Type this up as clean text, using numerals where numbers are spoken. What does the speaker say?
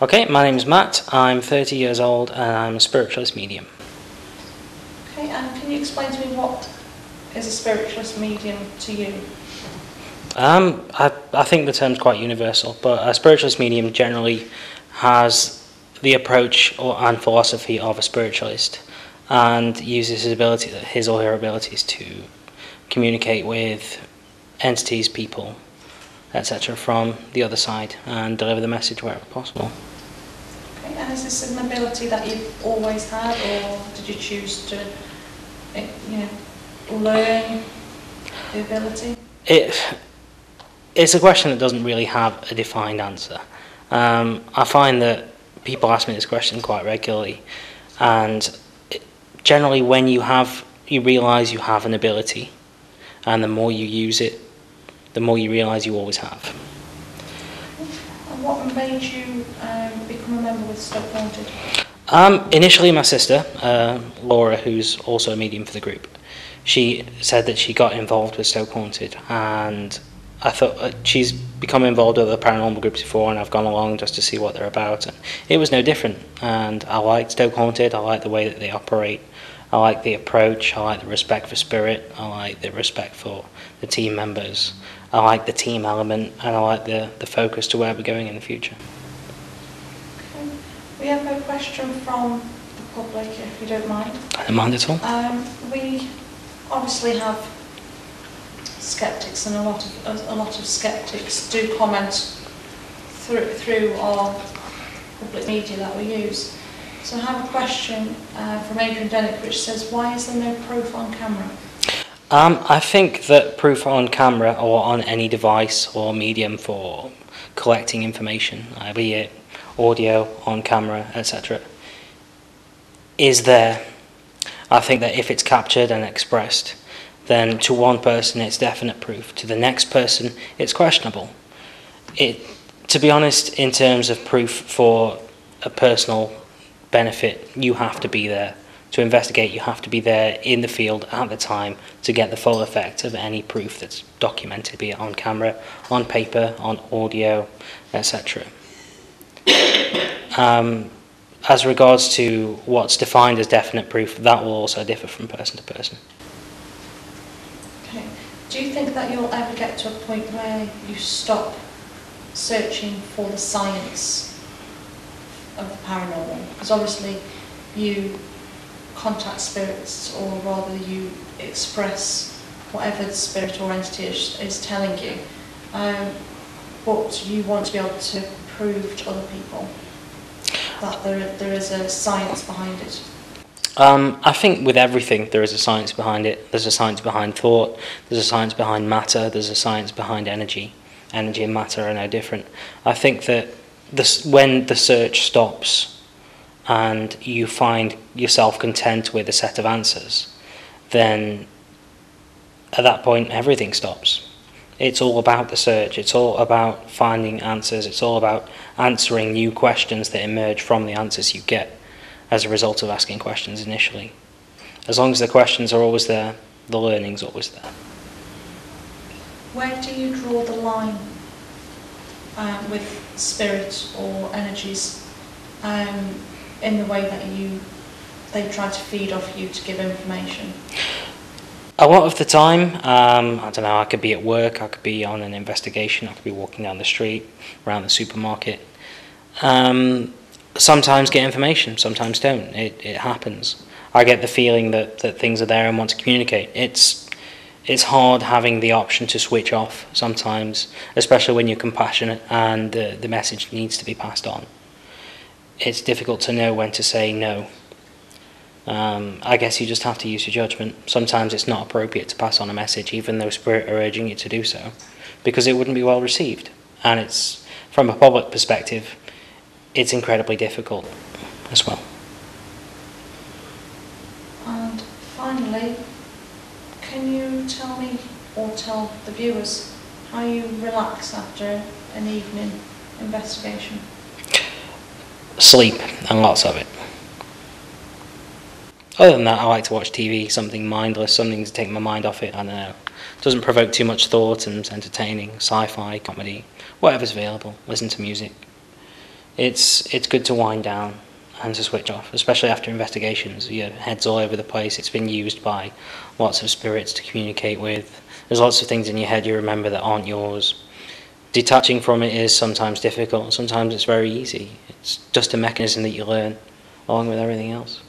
Okay, my name is Matt, I'm 30 years old and I'm a spiritualist medium. Okay, and can you explain to me what is a spiritualist medium to you? I think the term's quite universal, but a spiritualist medium generally has the approach and philosophy of a spiritualist and uses his or her abilities to communicate with entities, people, etc. from the other side and deliver the message wherever possible. Okay, and is this an ability that you've always had, or did you choose to, learn the ability? It's a question that doesn't really have a defined answer. I find that people ask me this question quite regularly, and generally when you realise you have an ability, and the more you use it, the more you realise you always have. And what made you become a member with Stoke Haunted? Initially my sister, Laura, who's also a medium for the group, she said that she got involved with Stoke Haunted, and I thought she's become involved with other paranormal groups before, and I've gone along just to see what they're about, and it was no different. And I liked Stoke Haunted, I like the way that they operate, I like the approach, I like the respect for spirit, I like the respect for the team members, I like the team element, and I like the focus to where we're going in the future. Okay. We have a question from the public, if you don't mind. I don't mind at all. We obviously have skeptics, and a lot of skeptics do comment through our public media that we use. So I have a question from Adrian Denick, which says, why is there no proof on camera? I think that proof on camera or on any device or medium for collecting information, be it audio, on camera, etc., is there. I think that if it's captured and expressed, then to one person it's definite proof. To the next person it's questionable. To be honest, in terms of proof for a personal benefit, you have to be there. To investigate, you have to be there in the field at the time to get the full effect of any proof that's documented, be it on camera, on paper, on audio, etc. As regards to what's defined as definite proof, that will also differ from person to person. Okay. Do you think that you'll ever get to a point where you stop searching for the science of the paranormal? Because obviously you contact spirits, or rather you express whatever the spirit or entity is telling you, but you want to be able to prove to other people that there is a science behind it. I think with everything there is a science behind it. There's a science behind thought, there's a science behind matter, there's a science behind energy. Energy and matter are no different. I think that when the search stops and you find yourself content with a set of answers, then at that point everything stops. It's all about the search, it's all about finding answers, it's all about answering new questions that emerge from the answers you get as a result of asking questions initially. As long as the questions are always there, the learning's always there. Where do you draw the line with spirit or energies in the way that they try to feed off you to give information? A lot of the time, I don't know, I could be at work, I could be on an investigation, I could be walking down the street, around the supermarket. Sometimes get information, sometimes don't. It happens. I get the feeling that things are there and want to communicate. It's hard having the option to switch off sometimes, especially when you're compassionate and the message needs to be passed on. It's difficult to know when to say no. I guess you just have to use your judgment. Sometimes it's not appropriate to pass on a message, even though spirit are urging you to do so, because it wouldn't be well received. And it's, from a public perspective, it's incredibly difficult as well. And finally, can you tell me, or tell the viewers, how you relax after an evening investigation? Sleep, and lots of it. Other than that, I like to watch TV, something mindless, something to take my mind off it, I don't know. It doesn't provoke too much thought and it's entertaining, sci-fi, comedy, whatever's available, listen to music. it's good to wind down and to switch off, especially after investigations. Your head's all over the place. It's been used by lots of spirits to communicate with. There's lots of things in your head you remember that aren't yours. Detaching from it is sometimes difficult, sometimes it's very easy. It's just a mechanism that you learn along with everything else.